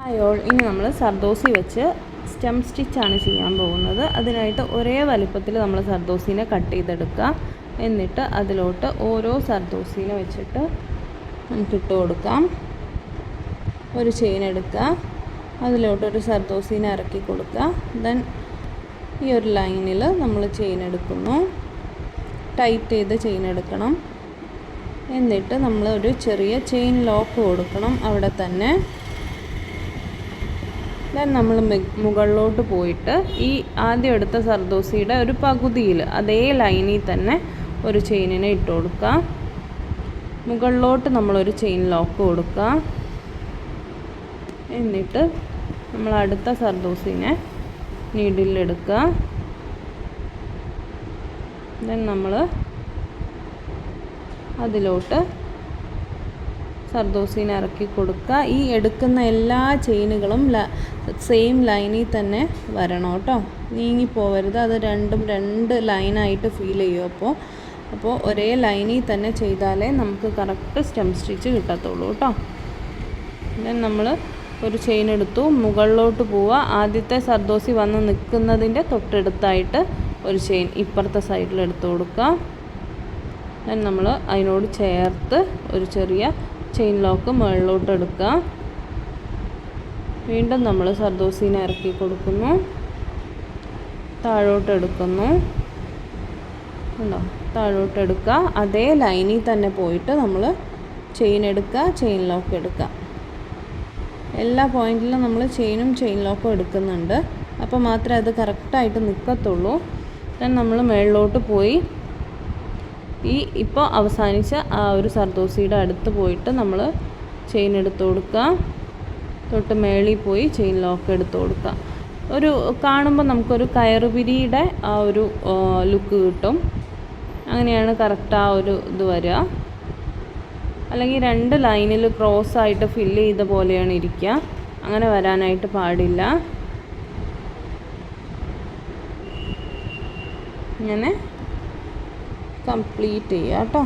ഇനി നമ്മൾ സർദോസി വെച്ച് സ്റ്റെം സ്റ്റിച്ചാണ് ചെയ്യാൻ പോകുന്നത്. അതിനായിട്ട് ഒരേ വലിപ്പത്തിൽ നമ്മൾ സർദോസീനെ കട്ട് ചെയ്തെടുക്കുക. എന്നിട്ട് അതിലോട്ട് ഓരോ സർദോസീനെ വെച്ചിട്ട് നമുക്കിട്ട് കൊടുക്കാം. ഒരു ചെയിൻ എടുക്കുക, അതിലോട്ടൊരു സർദോസീനെ ഇറക്കി കൊടുക്കുക. ദെൻ ഈ ഒരു ലൈനിൽ നമ്മൾ ചെയിൻ എടുക്കുന്നു, ടൈറ്റ് ചെയ്ത് ചെയിൻ എടുക്കണം. എന്നിട്ട് നമ്മൾ ഒരു ചെറിയ ചെയിൻ ലോക്ക് കൊടുക്കണം അവിടെ തന്നെ. ദെൻ നമ്മൾ മുകളിലോട്ട് പോയിട്ട് ഈ ആദ്യം എടുത്ത സർദോസിയുടെ ഒരു പകുതിയിൽ അതേ ലൈനിൽ തന്നെ ഒരു ചെയിനിനെ ഇട്ട് കൊടുക്കുക. മുകളിലോട്ട് നമ്മളൊരു ചെയിൻ ലോക്ക് കൊടുക്കുക. എന്നിട്ട് നമ്മൾ അടുത്ത സർദോസിനെ നീഡിലെടുക്കുക. ദെൻ നമ്മൾ അതിലോട്ട് സർദോസീനെ ഇറക്കി കൊടുക്കുക. ഈ എടുക്കുന്ന എല്ലാ ചെയിനുകളും സെയിം ലൈനിൽ തന്നെ വരണം കേട്ടോ, നീങ്ങിപ്പോവരുത്. അത് രണ്ടും രണ്ട് ലൈനായിട്ട് ഫീൽ ചെയ്യും. അപ്പോൾ ഒരേ ലൈനിൽ തന്നെ ചെയ്താലേ നമുക്ക് കറക്റ്റ് സ്റ്റെം സ്റ്റിച്ച് കിട്ടത്തുള്ളൂ കേട്ടോ. ദെൻ നമ്മൾ ഒരു ചെയിൻ എടുത്തു, മുകളിലോട്ട് പോവുക. ആദ്യത്തെ സർദോസി വന്ന് നിൽക്കുന്നതിൻ്റെ തൊട്ടടുത്തായിട്ട് ഒരു ചെയിൻ ഇപ്പുറത്തെ സൈഡിൽ എടുത്ത് കൊടുക്കുക. ദെൻ നമ്മൾ അതിനോട് ചേർത്ത് ഒരു ചെറിയ ചെയിൻ ലോക്ക് മുകളിലോട്ട് എടുക്കുക. വീണ്ടും നമ്മൾ സർദോസീനെ ഇറക്കി കൊടുക്കുന്നു, താഴോട്ട് എടുക്കുന്നു. ഉണ്ടോ, താഴോട്ട് എടുക്കുക. അതേ ലൈനിൽ തന്നെ പോയിട്ട് നമ്മൾ ചെയിൻ എടുക്കുക, ചെയിൻ ലോക്ക് എടുക്കുക. എല്ലാ പോയിന്റിലും നമ്മൾ ചെയിനും ചെയിൻ ലോക്കും എടുക്കുന്നുണ്ട്. അപ്പോൾ മാത്രമേ അത് കറക്റ്റായിട്ട് നിൽക്കത്തുള്ളൂ. ദെൻ നമ്മൾ മുകളിലോട്ട് പോയി ഇപ്പോൾ അവസാനിച്ച ആ ഒരു സർദോസിയുടെ അടുത്ത് പോയിട്ട് നമ്മൾ ചെയിൻ എടുത്ത് കൊടുക്കുക. തൊട്ട് മേളിൽ പോയി ചെയിൻ ലോക്ക് എടുത്ത് കൊടുക്കുക. ഒരു കാണുമ്പോൾ നമുക്കൊരു കയറുപിരിയുടെ ആ ഒരു ലുക്ക് കിട്ടും. അങ്ങനെയാണ് കറക്റ്റ് ആ ഒരു ഇത് വരിക. അല്ലെങ്കിൽ രണ്ട് ലൈനിൽ ക്രോസ് ആയിട്ട് ഫില്ല് ചെയ്ത പോലെയാണ് ഇരിക്കുക. അങ്ങനെ വരാനായിട്ട് പാടില്ല. ഇങ്ങനെ കംപ്ലീറ്റ് ചെയ്യുക കേട്ടോ.